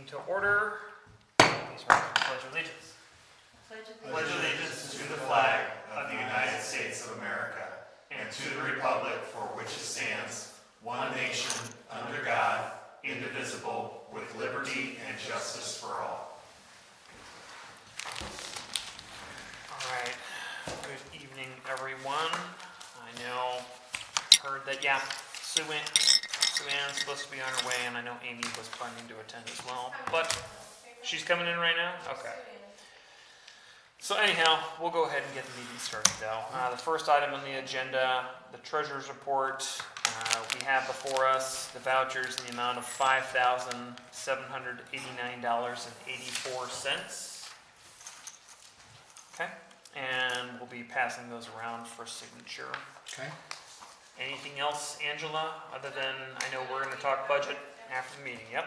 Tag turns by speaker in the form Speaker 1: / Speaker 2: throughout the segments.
Speaker 1: to order. Please rise for the Pledge of Allegiance.
Speaker 2: Pledge allegiance to the flag of the United States of America and to the republic for which it stands, one nation, under God, indivisible, with liberty and justice for all.
Speaker 1: All right. Good evening, everyone. I know, heard that, Sue Ann's supposed to be on her way, and I know Amy was planning to attend as well. But she's coming in right now? Okay. So anyhow, we'll go ahead and get the meeting started, though. The first item on the agenda, the treasurer's report. We have before us the vouchers in the amount of $5,789.84. Okay, and we'll be passing those around for signature.
Speaker 3: Okay.
Speaker 1: Anything else, Angela, other than I know we're going to talk budget after the meeting? Yep.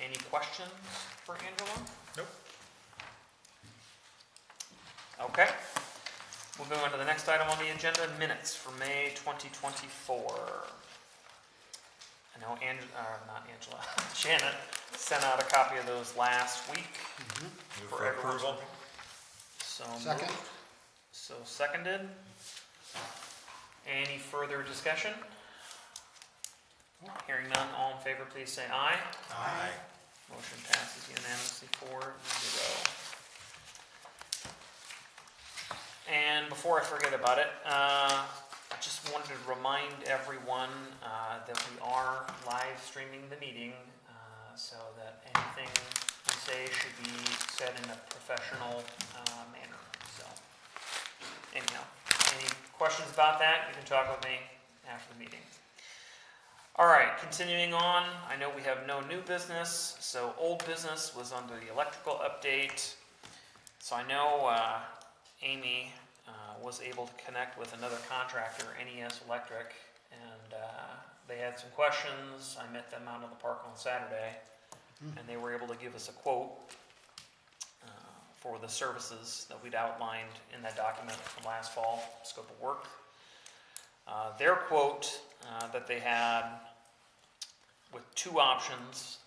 Speaker 1: Any questions for Angela?
Speaker 3: Nope.
Speaker 1: Okay. Moving on to the next item on the agenda, minutes for May 2024. I know Janet sent out a copy of those last week.
Speaker 3: Move
Speaker 1: For approval. So
Speaker 3: Second.
Speaker 1: moved. So seconded. Any further discussion? Hearing none, all in favor, please say aye.
Speaker 3: Aye.
Speaker 1: Motion passes unanimously 4-0. And before I forget about it, I just wanted to remind everyone that we are live streaming the meeting, so that anything we say should be said in a professional manner. So, anyhow, any questions about that, you can talk with me after the meeting. All right, continuing on, I know we have no new business, so old business was under the electrical update. So I know Amy was able to connect with another contractor, NES Electric, and they had some questions. I met them out in the park on Saturday, and they were able to give us a quote for the services that we'd outlined in that document from last fall, scope of work. Their quote that they had with two options,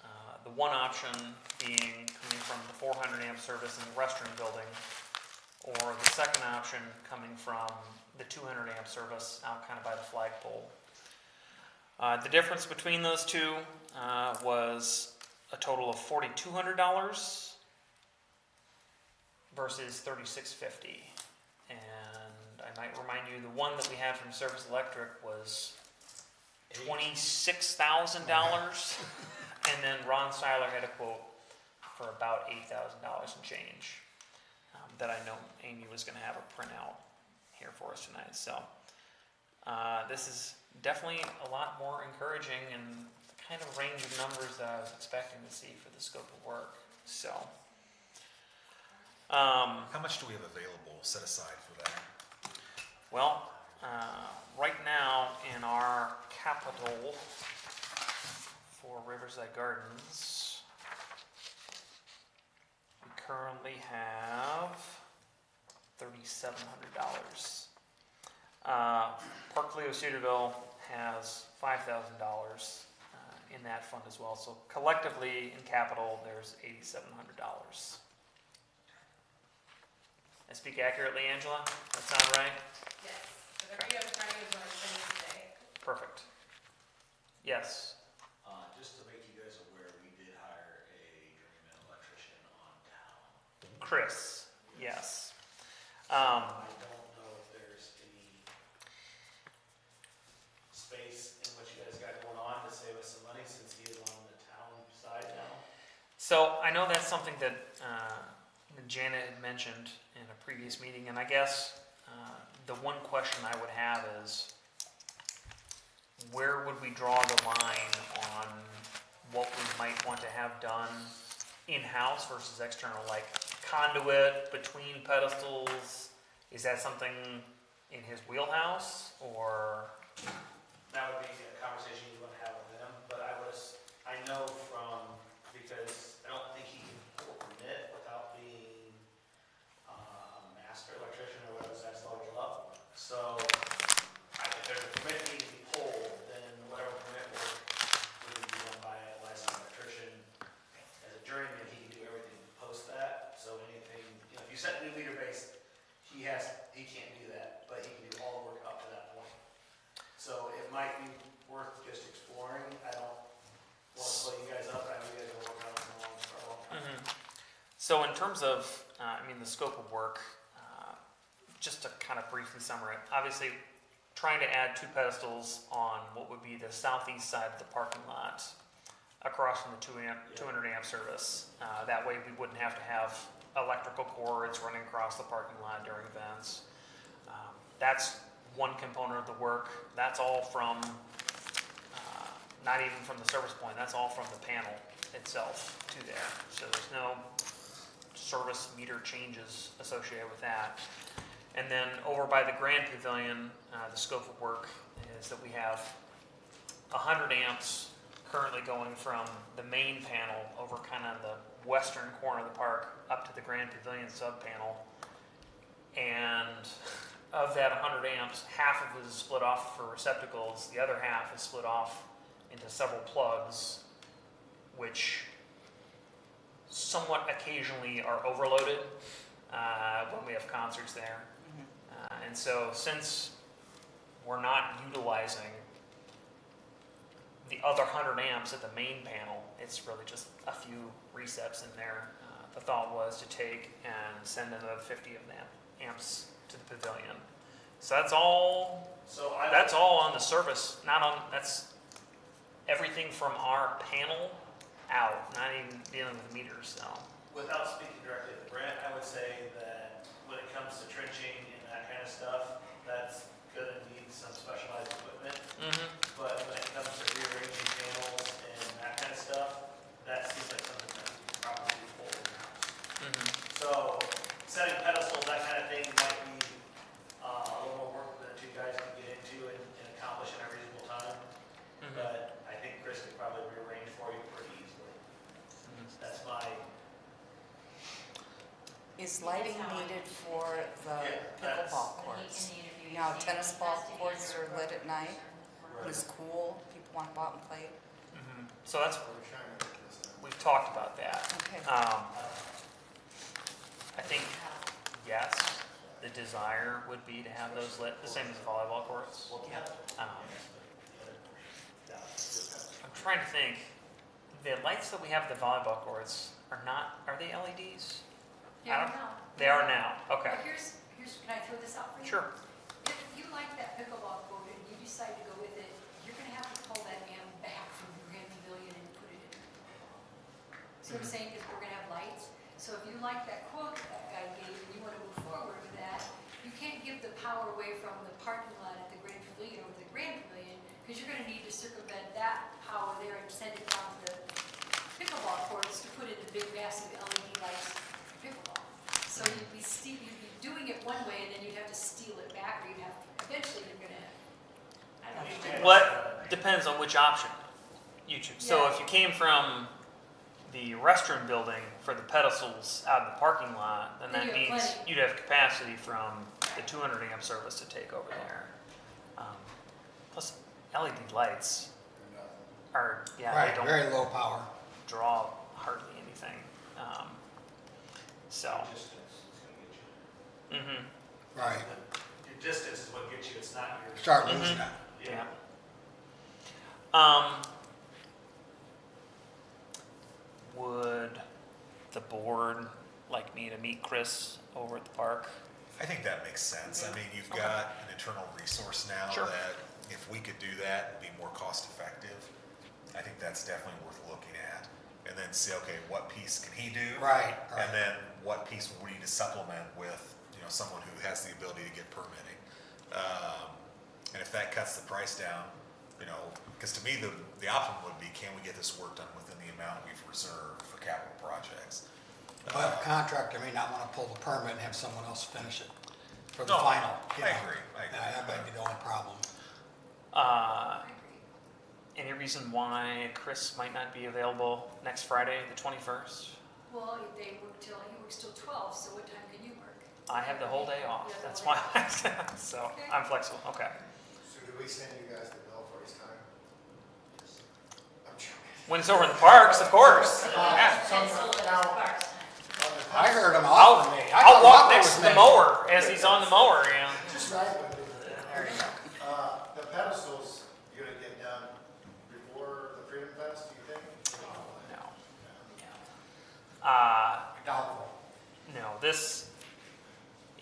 Speaker 1: the one option being coming from the 400 amp service in the restroom building, or the second option coming from the 200 amp service out kind of by the flagpole. The difference between those two was a total of $4,200 versus $3,650. And I might remind you, the one that we had from Service Electric was $26,000, and then Ron Seiler had a quote for about $8,000 and change. That I know Amy was going to have a printout here for us tonight. So this is definitely a lot more encouraging and the kind of range of numbers that I was expecting to see for the scope of work. So
Speaker 3: How much do we have available set aside for that?
Speaker 1: well, right now in our capital for Riverside Gardens, we currently have $3,700. Park Leo-Cedarville has $5,000 in that fund as well. So collectively in capital, there's $8,700. I speak accurately, Angela? That sound right?
Speaker 4: Yes, whatever you have in front of you is what I'm saying today.
Speaker 1: Perfect. Yes.
Speaker 5: Just to make you guys aware, we did hire a journeyman electrician on town.
Speaker 1: Chris, yes.
Speaker 5: I don't know if there's any space in what you guys got going on to save us some money since he is on the town side now.
Speaker 1: So I know that's something that Janet had mentioned in a previous meeting, and I guess the one question I would have is, where would we draw the line on what we might want to have done in-house versus external, like conduit between pedestals? Is that something in his wheelhouse, or?
Speaker 5: That would be a conversation you want to have with him, but I know because I don't think he can pull a permit without being a master electrician or whatever that's level up. So if there's a permit needing to be pulled, then whatever permit work would be done by a licensed
Speaker 1: So in terms of, the scope of work, just to kind of briefly summarize, obviously trying to add 2 pedestals on what would be the southeast side of the parking lot across from the 200 amp service. That way we wouldn't have to have electrical cords running across the parking lot during events. That's one component of the work. That's all from, not even from the service point, that's all from the panel itself to there. So there's no service meter changes associated with that. And then over by the Grand Pavilion, the scope of work is that we have 100 amps currently going from the main panel over kind of the western corner of the park up to the Grand Pavilion sub-panel. And of that 100 amps, half of it is split off for receptacles, the other half is split off into several plugs, which somewhat occasionally are overloaded when we have concerts there. And so since we're not utilizing the other 100 amps at the main panel, it's really just a few receps in there. The thought was to take and send another 50 of them amps to the pavilion. So that's all. That's all on the service, not on. That's everything from our panel out, not even dealing with meters. So.
Speaker 5: Without speaking directly to Brent, I would say that when it comes to trenching and that kind of stuff, that's gonna need some specialized equipment. But when it comes to rearranging panels and that kind of stuff, that seems like something that we can probably pull in-house. So setting pedestals, that kind of thing might be a little more work that you guys can get into and accomplish in a reasonable time. But I think Chris could probably rearrange for you pretty easily. That's my.
Speaker 6: Is lighting needed for the
Speaker 5: Yeah,
Speaker 6: pickleball courts? You know, tennis ball courts are lit at night. It's cool. People want to go out and play.
Speaker 1: So that's, we've talked about that.
Speaker 6: Okay.
Speaker 1: I think, yes, the desire would be to have those lit, the same as volleyball courts. I'm trying to think, the lights that we have at the volleyball courts are they LEDs?
Speaker 7: Yeah, no.
Speaker 1: They are now, okay.
Speaker 7: Well, here's, can I throw this out for you?
Speaker 1: Sure.
Speaker 7: If you like that pickleball court and you decide to go with it, you're gonna have to pull that amp back from the Grand Pavilion and put it in. See what I'm saying, because we're gonna have lights. So if you like that quote that guy gave and you wanna move forward with that, you can't give the power away from the parking lot at the Grand Pavilion over the Grand Pavilion, because you're gonna need to circumvent that power there and send it down to the pickleball courts to put in the big massive LED lights for pickleball. So you'd be doing it one way and then you'd have to steal it back, or you'd have, eventually you're gonna, I don't know.
Speaker 1: What depends on which option you choose. So
Speaker 7: Yeah.
Speaker 1: if you came from the restroom building for the pedestals out in the parking lot, then
Speaker 7: Then
Speaker 1: that
Speaker 7: you have
Speaker 1: means
Speaker 7: plenty.
Speaker 1: you'd have capacity from the 200 amp service to take over there. Plus LED lights are, they
Speaker 8: Right,
Speaker 1: don't
Speaker 8: very low power.
Speaker 1: draw hardly anything. So,
Speaker 5: Distance is gonna get you.
Speaker 8: Right.
Speaker 5: Your distance is what gets you, it's not your.
Speaker 8: Start losing it.
Speaker 1: yeah. Would the board like me to meet Chris over at the park?
Speaker 3: I think that makes sense. I mean, you've got an internal resource now
Speaker 1: Sure.
Speaker 3: that if we could do that and be more cost effective, I think that's definitely worth looking at. And then see, okay, what piece can he do?
Speaker 8: Right,
Speaker 3: And
Speaker 8: right.
Speaker 3: then what piece would we need to supplement with, someone who has the ability to get permitting. And if that cuts the price down, because to me, the option would be, can we get this work done within the amount we've reserved for capital projects?
Speaker 8: But a contractor may not want to pull the permit and have someone else finish it for the
Speaker 3: No,
Speaker 8: final.
Speaker 3: I agree.
Speaker 8: Yeah, that might be the only problem.
Speaker 7: I agree.
Speaker 1: Any reason why Chris might not be available next Friday, the 21st?
Speaker 7: Well, he works till 12, so what time can you work?
Speaker 1: I have the whole day off.
Speaker 7: You have the
Speaker 1: That's
Speaker 7: whole
Speaker 1: why
Speaker 7: day
Speaker 1: I'm asking. So
Speaker 7: Okay.
Speaker 1: I'm flexible. Okay.
Speaker 9: So do we send you guys the bill for his time? I'm joking.
Speaker 1: When it's over in the parks, of course. Yeah.
Speaker 8: I heard him
Speaker 1: I'll,
Speaker 8: offer me.
Speaker 1: I'll walk next to the mower as he's on the mower.
Speaker 9: Just right. There you go. The pedestals, you're gonna get done before the Freedom Fest, do you think?
Speaker 1: No.
Speaker 8: Doubtful.
Speaker 1: this,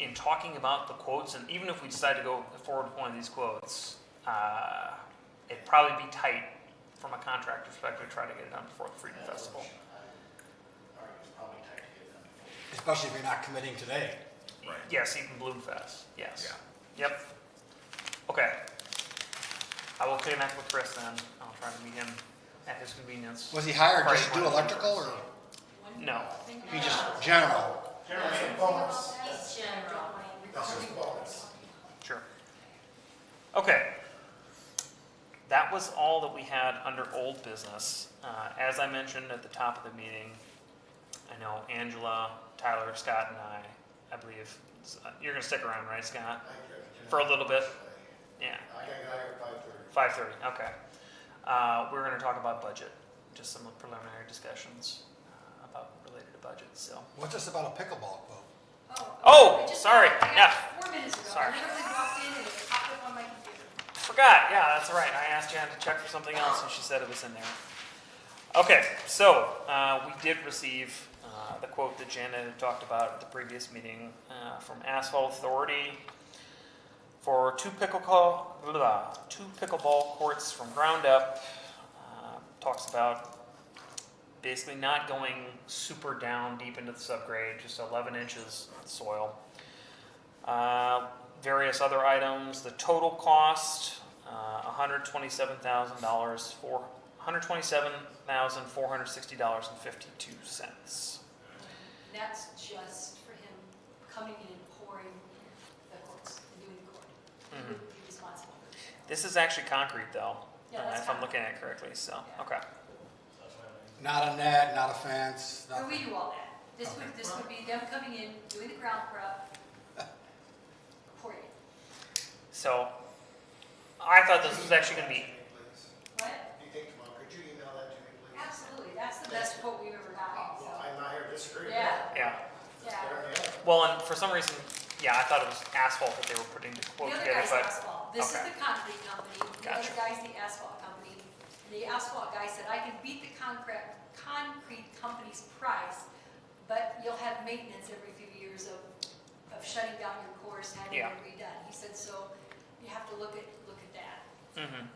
Speaker 1: in talking about the quotes, and even if we decide to go forward with one of these quotes, it'd probably be tight from a contract perspective to try to get it done before the Freedom Festival.
Speaker 5: It's probably tight to get done before.
Speaker 8: Especially if you're not committing today.
Speaker 3: Right.
Speaker 1: Yes, even Bloom Fest, yes.
Speaker 3: Yeah.
Speaker 1: Yep. Okay. I will connect with Chris then. I'll try to meet him at his convenience.
Speaker 8: Was he hired just to
Speaker 1: Friday
Speaker 8: do
Speaker 1: morning.
Speaker 8: electrical or
Speaker 1: No.
Speaker 8: he just general?
Speaker 9: That's a bonus.
Speaker 7: It's general.
Speaker 9: That's just a bonus.
Speaker 1: Sure. Okay. That was all that we had under old business. As I mentioned at the top of the meeting, I know Angela, Tyler, Scott, and I believe, you're gonna stick around, right, Scott? For a little bit? Yeah,
Speaker 9: I got here at 5:30.
Speaker 1: 5:30, okay. We're gonna talk about budget, just some preliminary discussions about related to budget, so.
Speaker 8: What's this about a pickleball quote?
Speaker 1: Oh,
Speaker 7: I just
Speaker 1: sorry,
Speaker 7: got it
Speaker 1: yeah.
Speaker 7: 4 minutes ago.
Speaker 1: Sorry.
Speaker 7: I literally walked in and it popped up on my computer.
Speaker 1: Forgot, yeah, that's right. I asked Jan to check for something else and she said it was in there. Okay, so we did receive the quote that Janet had talked about at the previous meeting from Asphalt Authority for two pickleball courts from ground up. Talks about basically not going super down deep into the subgrade, just 11 inches of soil. Various other items. The total cost, $127,000 for $127,460.52.
Speaker 7: That's just for him coming in and pouring the courts and doing the court. He would be responsible.
Speaker 1: This is actually concrete though,
Speaker 7: Yeah, that's
Speaker 1: if I'm
Speaker 7: concrete.
Speaker 1: looking at it correctly, so,
Speaker 7: Yeah.
Speaker 1: okay.
Speaker 8: Not a net, not a fence,
Speaker 7: So we
Speaker 8: nothing.
Speaker 7: do all that. This would be them coming in, doing the ground prep, pouring it.
Speaker 1: So, I thought this was actually gonna be,
Speaker 7: What?
Speaker 9: Do you think tomorrow, could you email that to me, please?
Speaker 7: Absolutely, that's the best quote we've ever gotten,
Speaker 9: Well,
Speaker 7: so.
Speaker 9: I'm not here to disagree.
Speaker 7: Yeah,
Speaker 1: yeah.
Speaker 7: yeah.
Speaker 1: Well, and for some reason, yeah, I thought it was asphalt that they were putting the
Speaker 7: The
Speaker 1: quote
Speaker 7: other
Speaker 1: together,
Speaker 7: guy's
Speaker 1: but,
Speaker 7: asphalt. This is
Speaker 1: okay.
Speaker 7: the concrete company. The other
Speaker 1: Gotcha.
Speaker 7: guy's the asphalt company. And the asphalt guy said, I can beat the concrete company's price, but you'll have maintenance every few years of shutting down your course, having it
Speaker 1: Yeah.
Speaker 7: redone. He said, so you have to look at that.
Speaker 1: mhm.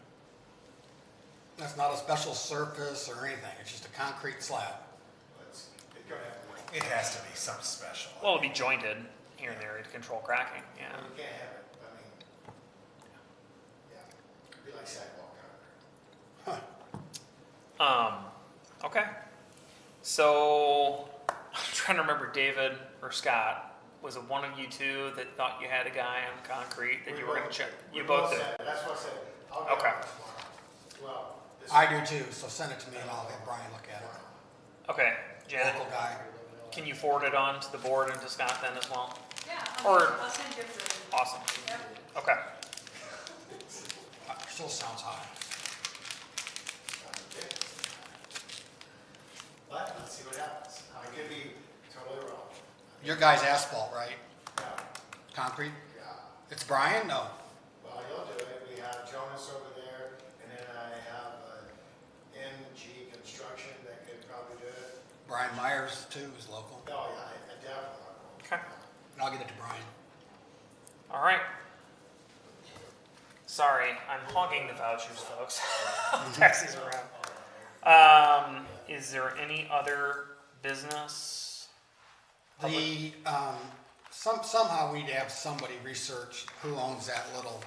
Speaker 8: That's not a special surface or anything. It's just a concrete slab.
Speaker 9: It's gonna have to be.
Speaker 3: It has to be something special.
Speaker 1: Well, it'll be jointed here and there to control cracking, yeah.
Speaker 9: You can't have it, I mean, yeah, be like sidewalk concrete.
Speaker 1: Okay. So, I'm trying to remember David or Scott. Was it one of you two that thought you had a guy on concrete that you were gonna check? You both did?
Speaker 9: said, that's what I said, I'll get
Speaker 1: Okay.
Speaker 9: on this tomorrow. Well, this.
Speaker 8: I do too, so send it to me and I'll have Brian look at it.
Speaker 1: Okay, Janet,
Speaker 8: Local guy.
Speaker 1: can you forward it on to the board and to Scott then as well?
Speaker 7: Yeah,
Speaker 1: Or-
Speaker 7: I'll send you a version.
Speaker 1: Awesome.
Speaker 7: Yep.
Speaker 1: Okay.
Speaker 8: Still sounds high.
Speaker 9: But let's see what happens. I could be totally wrong.
Speaker 8: Your guy's asphalt, right?
Speaker 9: Yeah,
Speaker 8: Concrete?
Speaker 9: yeah.
Speaker 8: It's Brian? No.
Speaker 9: Well, you'll do it. We have Jonas over there, and then I have NG Construction that could probably do it.
Speaker 8: Brian Myers too is local.
Speaker 9: Oh, yeah, I definitely.
Speaker 1: Okay.
Speaker 8: And I'll get it to Brian.
Speaker 1: All right. Sorry, I'm hogging the vouchers, folks. I'll pass these around. Is there any other business?
Speaker 8: The, somehow we need to have somebody research who owns that little,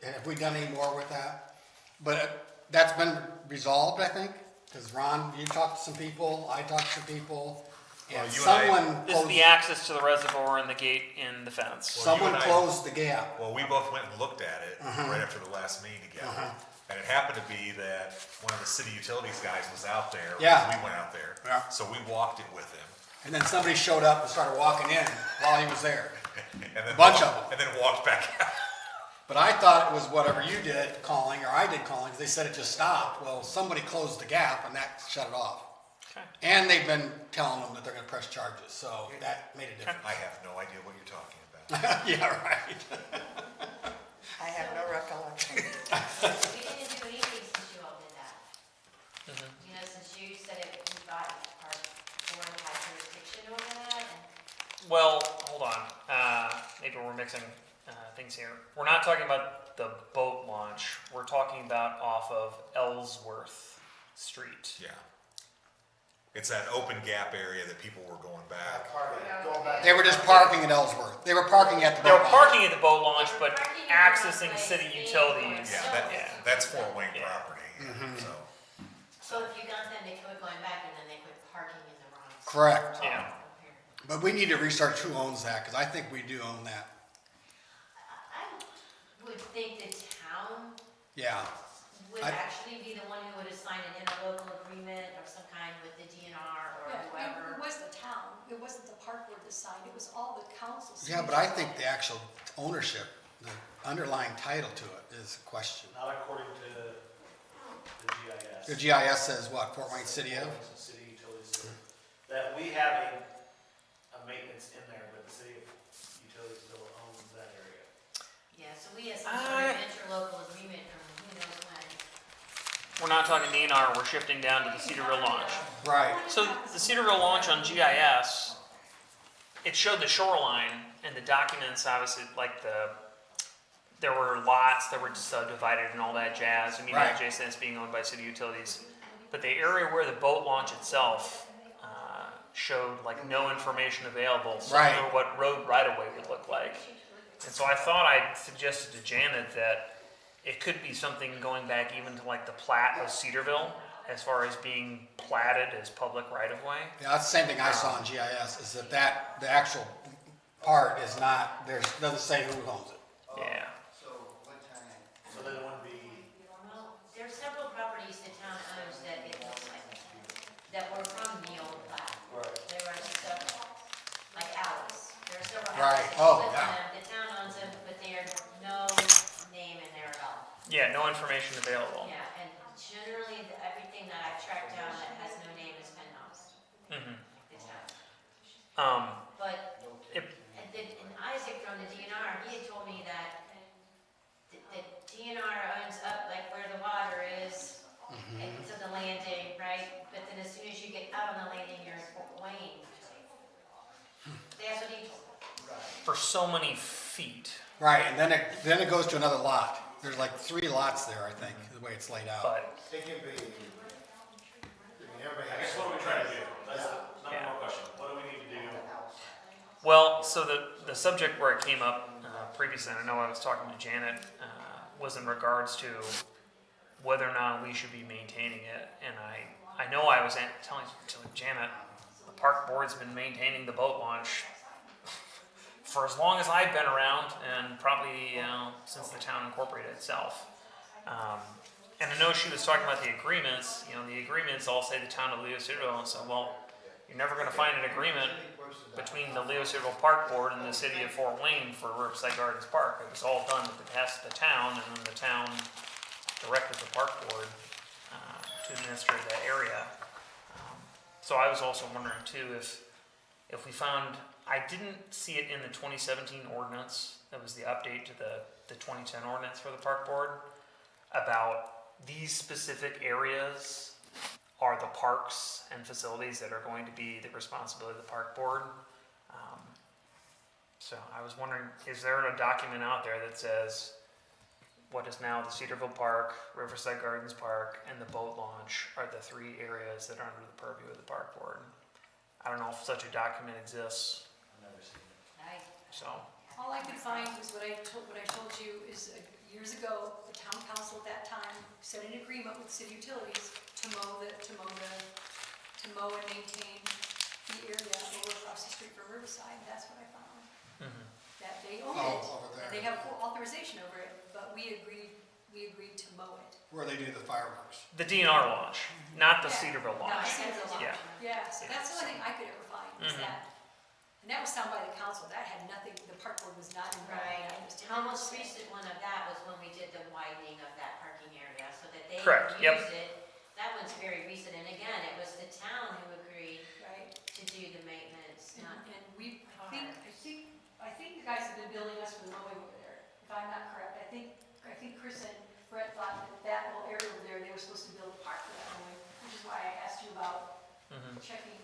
Speaker 8: and have we done any more with that? But that's been resolved, I think, because Ron, you talked to some people, I talked to some people,
Speaker 3: Well,
Speaker 8: and
Speaker 3: you and I-
Speaker 8: someone
Speaker 1: This is
Speaker 8: closed,
Speaker 1: the access to the reservoir and the gate in the fence.
Speaker 3: Well, you
Speaker 8: someone
Speaker 3: and I-
Speaker 8: closed the gap.
Speaker 3: Well, we both went and looked at it right after the last meeting together. And it happened to be that one of the city utilities guys was out there.
Speaker 8: Yeah.
Speaker 3: We went out there.
Speaker 8: Yeah.
Speaker 3: So we walked it with him.
Speaker 8: And then somebody showed up and started walking in while he was there.
Speaker 3: And then
Speaker 8: Bunch of them.
Speaker 3: And then walked back out.
Speaker 8: But I thought it was whatever you did calling, or I did calling, 'cause they said it just stopped. Well, somebody closed the gap and that shut it off.
Speaker 1: Okay.
Speaker 8: And they've been telling them that they're gonna press charges, so that made a difference.
Speaker 3: I have no idea what you're talking about.
Speaker 8: Yeah, right.
Speaker 6: I have no recollection.
Speaker 10: We didn't do anything since you all did that.
Speaker 1: Mhm.
Speaker 10: You know, since you said it, we got our board had jurisdiction over that, and
Speaker 1: Well, hold on, maybe we're mixing, things here. We're not talking about the boat launch, we're talking about off of Ellsworth Street.
Speaker 3: Yeah. It's that open gap area that people were going back.
Speaker 9: Going back.
Speaker 8: They were just parking at Ellsworth. They were parking at the
Speaker 1: They were
Speaker 8: boat launch.
Speaker 1: parking at the boat launch, but
Speaker 10: Parking in
Speaker 1: accessing
Speaker 10: the
Speaker 1: city
Speaker 10: place,
Speaker 1: utilities.
Speaker 3: Yeah,
Speaker 1: Yeah.
Speaker 3: that's Fort Wayne
Speaker 1: Yeah.
Speaker 3: property, so.
Speaker 10: so if you got them, they quit going back, and then they quit parking in the wrong spot.
Speaker 8: Correct.
Speaker 1: Yeah.
Speaker 8: But we need to research who owns that, because I think we do own that.
Speaker 10: I would think the town
Speaker 8: Yeah.
Speaker 10: would actually be the one who would assign an interlocal agreement of some kind with the DNR or
Speaker 7: Yeah,
Speaker 10: whoever.
Speaker 7: it was the town, it wasn't the park board that signed, it was all the councils.
Speaker 8: Yeah, but I think the actual ownership, the underlying title to it is a question.
Speaker 5: Not according to the GIS.
Speaker 8: The GIS says what, Fort Wayne City of?
Speaker 5: City utilities, that we have a maintenance in there, but the city utilities still owns that area.
Speaker 10: Yeah, so we have some sort of interlocal agreement from who knows when.
Speaker 1: We're not talking DNR, we're shifting down to the Cedarville launch.
Speaker 8: Right.
Speaker 1: So the Cedarville launch on GIS, it showed the shoreline and the documents, obviously, like there were lots that were subdivided and all that jazz, immediately
Speaker 8: Right.
Speaker 1: adjacent, it's being owned by city utilities. But the area where the boat launch itself showed like no information available, similar
Speaker 8: Right.
Speaker 1: to what road right-of-way would look like. And so I thought I suggested to Janet that it could be something going back even to like the plat of Cedarville, as far as being platted as public right-of-way.
Speaker 8: Yeah, that's the same thing I saw in GIS, is that the actual part is not, doesn't say who owns it.
Speaker 1: Yeah.
Speaker 5: So then it wouldn't be,
Speaker 10: Well, there are several properties the town owns that it looks like, that were from the old plat.
Speaker 5: right,
Speaker 10: There are several, like Alice, there are several
Speaker 8: Right.
Speaker 10: houses
Speaker 8: Oh,
Speaker 10: with
Speaker 8: yeah.
Speaker 10: them, the town owns them, but there's no name in there at all.
Speaker 1: Yeah, no information available.
Speaker 10: Yeah, and generally, everything that I've tracked down that has no name has been lost,
Speaker 1: Mhm.
Speaker 10: the town. But,
Speaker 1: If-
Speaker 10: and Isaac from the DNR, he had told me that the DNR owns up like where the water is, and to the landing, right? But then as soon as you get out on the landing, you're in Fort Wayne. That's what he told me.
Speaker 1: For so many feet,
Speaker 8: Right, and then it goes to another lot. There's like 3 lots there, I think, the way it's laid out.
Speaker 1: but
Speaker 9: It can be, I mean, everybody
Speaker 5: I
Speaker 9: has.
Speaker 5: guess what are we trying to do? That's the
Speaker 1: Yeah.
Speaker 5: number one question, what do we need to do?
Speaker 1: well, so the subject where it came up previously, and I know I was talking to Janet, was in regards to whether or not we should be maintaining it. And I know I was telling Janet, the park board's been maintaining the boat launch for as long as I've been around, and probably since the town incorporated itself. And I know she was talking about the agreements. The agreements all say the town of Leo-Cedarville, and so, well, you're never going to find an agreement between the Leo-Cedarville Park Board and the city of Fort Wayne for Riverside Gardens Park. It was all done with the behest of the town, and then the town directed the park board to administer that area. So I was also wondering too, if we found, I didn't see it in the 2017 ordinance, that was the update to the 2010 ordinance for the park board, about these specific areas are the parks and facilities that are going to be the responsibility of the park board. So I was wondering, is there a document out there that says what is now the Cedarville Park, Riverside Gardens Park, and the boat launch are the 3 areas that are under the purview of the park board? I don't know if such a document exists,
Speaker 5: I've never seen it.
Speaker 10: I,
Speaker 1: so.
Speaker 7: All I could find was what I told you is years ago, the town council at that time set an agreement with city utilities to mow and maintain the area over across the street from Riverside. That's what I found. That they own it.
Speaker 8: Oh, over there.
Speaker 7: And they have full authorization over it, but we agreed to mow it.
Speaker 8: Where they do the fireworks.
Speaker 1: The DNR launch, not the
Speaker 7: Yeah.
Speaker 1: Cedarville
Speaker 10: no,
Speaker 1: launch.
Speaker 10: I said
Speaker 1: Yeah.
Speaker 7: Yeah, so that's the only thing I could ever find is that. And that was found by the council. That had nothing, the park board was not involved.
Speaker 10: right,
Speaker 7: That was
Speaker 10: the most recent one of that was when we did the widening of that parking area, so that they
Speaker 1: Correct,
Speaker 10: could
Speaker 1: yep.
Speaker 10: use it. That one's very recent, and again, it was the town who agreed
Speaker 7: Right.
Speaker 10: to do the maintenance, not
Speaker 7: And I think the guys have been billing us for the mowing over there, if I'm not correct. I think Chris and Brett thought that little area over there, they were supposed to build a park for that mowing, which is why I asked you about checking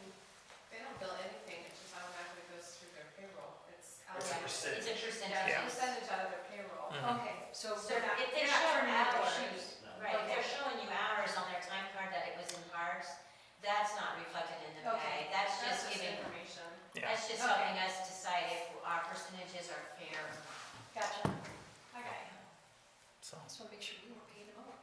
Speaker 7: So
Speaker 10: So
Speaker 7: they're not,
Speaker 10: if they
Speaker 7: they're not
Speaker 10: show
Speaker 7: turning in their
Speaker 10: hours,
Speaker 7: shoes.
Speaker 10: right, if they're
Speaker 7: Okay.
Speaker 10: showing you hours on their time card that it was in parks, that's not reflected in the
Speaker 7: Okay.
Speaker 10: pay. That's
Speaker 4: That's
Speaker 10: just
Speaker 4: just
Speaker 10: giving,
Speaker 4: information.
Speaker 1: Yeah.
Speaker 10: that's just
Speaker 7: Okay.
Speaker 10: helping us decide if our percentages are fair.
Speaker 7: Gotcha. Okay.
Speaker 1: So,
Speaker 7: Just want to make sure we weren't paying them over.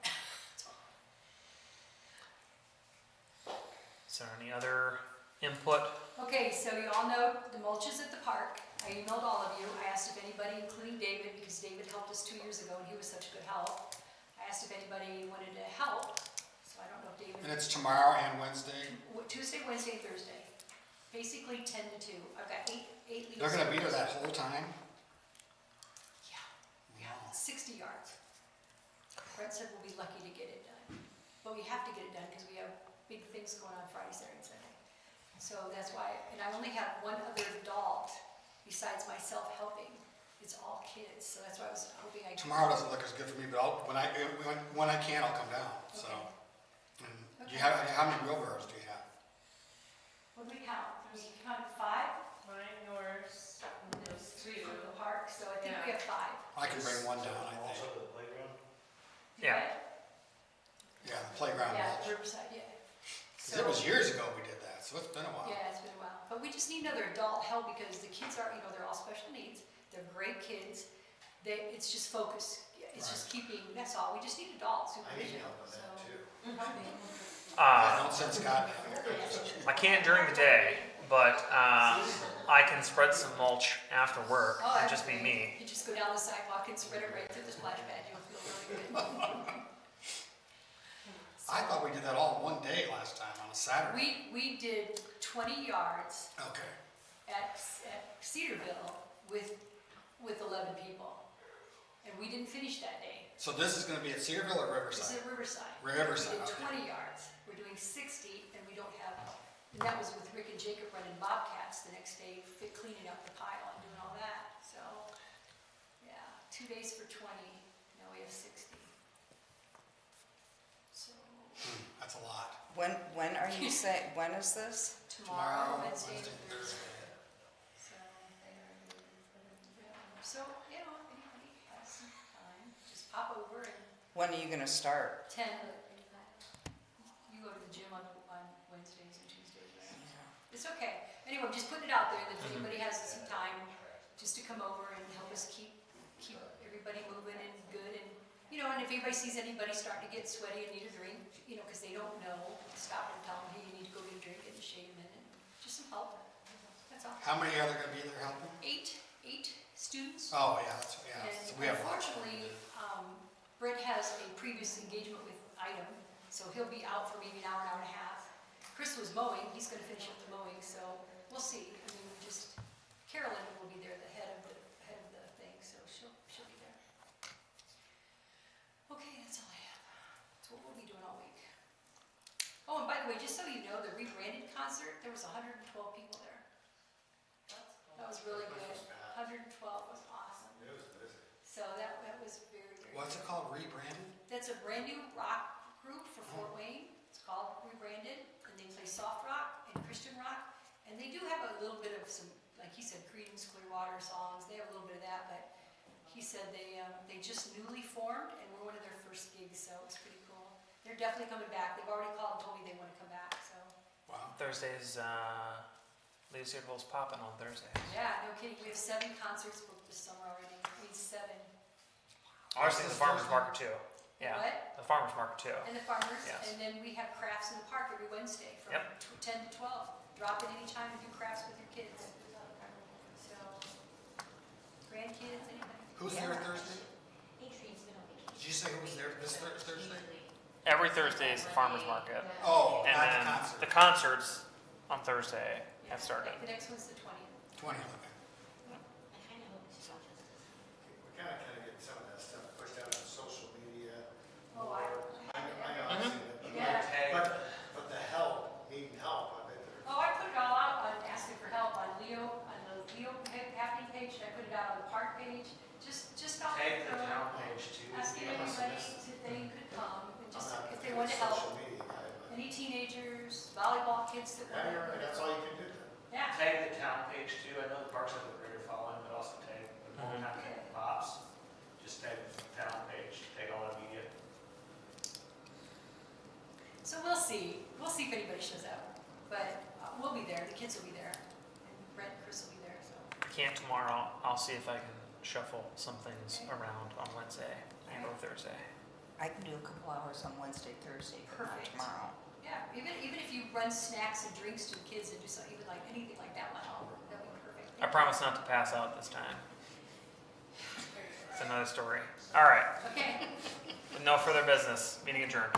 Speaker 1: is there any other input?
Speaker 7: Okay, so you all know the mulch is at the park. I emailed all of you. I asked if anybody, including David, because David helped us 2 years ago and he was such good help. I asked if anybody wanted to help, so I don't know if David.
Speaker 8: And it's tomorrow and Wednesday.
Speaker 7: Tuesday, Wednesday, Thursday. Basically 10 to 2. I've got eight leaves.
Speaker 8: They're gonna be there that whole time?
Speaker 7: Yeah, 60 yards. Brett said we'll be lucky to get it done. But we have to get it done because we have big things going on Friday, Saturday, and Sunday. So that's why, and I only have one other adult besides myself helping. It's all kids, so that's why I was hoping I could.
Speaker 8: Tomorrow doesn't look as good for me, but when I can, I'll come down, so.
Speaker 7: Okay.
Speaker 8: And do you have, how many wheelbarrows do you have?
Speaker 7: What do we count? We counted 5
Speaker 4: Mine, yours, and those two.
Speaker 7: from the park, so I think
Speaker 4: Yeah.
Speaker 7: we have 5.
Speaker 8: I can bring one down, I
Speaker 5: Also
Speaker 8: think.
Speaker 5: to the playground?
Speaker 1: Yeah.
Speaker 8: Yeah, the playground
Speaker 7: Yeah,
Speaker 8: mulch.
Speaker 7: Riverside, yeah.
Speaker 8: 'Cause it was years ago we did that, so it's been a while.
Speaker 7: Yeah, it's been a while. But we just need another adult help because the kids are, they're all special needs. They're great kids. It's just focus. It's just keeping, that's all. We just need adults
Speaker 9: I need
Speaker 7: supervision.
Speaker 9: help with that too.
Speaker 8: Yeah, don't send Scott down here.
Speaker 1: I can't during the day, but I can spread some mulch after work.
Speaker 7: Oh,
Speaker 1: It'd
Speaker 7: that's
Speaker 1: just be
Speaker 7: great.
Speaker 1: me.
Speaker 7: You just go down the sidewalk and spread it right through the splash pad. You'll feel really good.
Speaker 8: I thought we did that all in one day last time on a Saturday.
Speaker 7: We did 20 yards
Speaker 8: Okay.
Speaker 7: at Cedarville with 11 people. And we didn't finish that day.
Speaker 8: So this is gonna be at Cedarville or
Speaker 7: This is
Speaker 8: Riverside?
Speaker 7: at Riverside.
Speaker 8: Riverside,
Speaker 7: We did
Speaker 8: okay.
Speaker 7: 20 yards. We're doing 60 and we don't have, and that was with Rick and Jacob running bobcats the next day, cleaning up the pile and doing all that. So, yeah, 2 days for 20, now we have 60. So,
Speaker 8: That's a lot.
Speaker 6: When are you saying, when is this?
Speaker 7: tomorrow, Wednesday, and
Speaker 8: Wednesday,
Speaker 7: Thursday. So, so, anybody has some time, just pop over and
Speaker 6: When are you gonna start?
Speaker 7: 10. You go to the gym on Wednesdays and Tuesdays, right? It's okay. Anyway, I'm just putting it out there that if anybody has some time, just to come over and help us keep everybody moving and good and, and if anybody sees anybody starting to get sweaty and need a drink, because they don't know, stop and tell them, hey, you need to go get a drink and shade them in and just some help. That's all.
Speaker 8: How many are there gonna be there helping?
Speaker 7: 8 students.
Speaker 8: Oh, yeah, so
Speaker 7: And
Speaker 8: we have.
Speaker 7: unfortunately, Brett has a previous engagement with Item, so he'll be out for maybe an hour and a half. Chris was mowing, he's gonna finish up the mowing, so we'll see. I mean, Carolyn will be there, the head of the thing, so she'll be there. Okay, that's all I have. That's what we'll be doing all week. Oh, and by the way, just so you know, the rebranded concert, there was 112 people there. That was really good. 112 was awesome.
Speaker 9: It was busy.
Speaker 7: So that was very, very good.
Speaker 8: What's it called, rebranded?
Speaker 7: That's a brand new rock group for Fort Wayne. It's called Rebranded, and they play soft rock and Christian rock. And they do have a little bit of some, like he said, Creedence Clearwater songs. They have a little bit of that, but he said they just newly formed, and we're one of their first gigs, so it's pretty cool. They're definitely coming back. They've already called and told me they want to come back, so.
Speaker 8: Wow.
Speaker 1: Thursdays, Leo-Cedarville's popping on Thursday.
Speaker 7: Yeah, no kidding. We have 7 concerts booked this summer already. I mean, 7.
Speaker 1: Obviously, the farmer's market too. Yeah,
Speaker 7: What?
Speaker 1: the farmer's market too.
Speaker 7: And the farmers,
Speaker 1: Yes.
Speaker 7: and then we have crafts in the park every Wednesday from 10 to 12. Drop in anytime and do crafts with your kids. So, grandkids, anybody.
Speaker 8: Who's there Thursday?
Speaker 10: Adrian's been on vacation.
Speaker 8: Did you say who was there this Thursday?
Speaker 1: Every Thursday is the farmer's market.
Speaker 8: Oh,
Speaker 1: And
Speaker 8: not
Speaker 1: then
Speaker 8: the concert.
Speaker 1: the concerts on Thursday have started.
Speaker 7: The next one's the 20th.
Speaker 8: 20th, okay.
Speaker 10: I kind of hope it's not just
Speaker 9: We kind of get some of that stuff pushed out on social media.
Speaker 7: Oh,
Speaker 9: I know, I've seen it.
Speaker 7: Yeah.
Speaker 9: But the help, needing help, I bet they're.
Speaker 7: Oh, I put it all out on asking for help on the Leo happening page. I put it out on the park page. Just out
Speaker 5: Tag the
Speaker 7: there.
Speaker 5: town page too.
Speaker 7: Asking
Speaker 5: You must
Speaker 7: everybody
Speaker 5: miss-
Speaker 7: if they could come and just,
Speaker 9: I'm not
Speaker 7: if they
Speaker 9: a
Speaker 7: want to help.
Speaker 9: Social media guy, but.
Speaker 7: Any teenagers, volleyball kids that
Speaker 9: Yeah,
Speaker 7: want
Speaker 9: you're right, that's all you can do then.
Speaker 7: Yeah.
Speaker 5: Tag the town page too. I know the parks have a greater following, but also tag the
Speaker 1: Mhm.
Speaker 5: not tag the pops. Just tag the town
Speaker 7: So we'll see if anybody shows up, but we'll be there, the kids will be there, and Brett and Chris will be there, so.
Speaker 1: If I can't tomorrow, I'll see if I can shuffle some things around on Wednesday and or Thursday.
Speaker 6: I can do a couple hours on Wednesday, Thursday, but not
Speaker 7: Perfect.
Speaker 6: tomorrow.
Speaker 7: Yeah, even if you run snacks and drinks to the kids and do something, even like anything like that, that'd be perfect.
Speaker 1: I promise not to pass out this time. It's another story. All right,
Speaker 7: Okay.
Speaker 1: no further business. Meeting adjourned.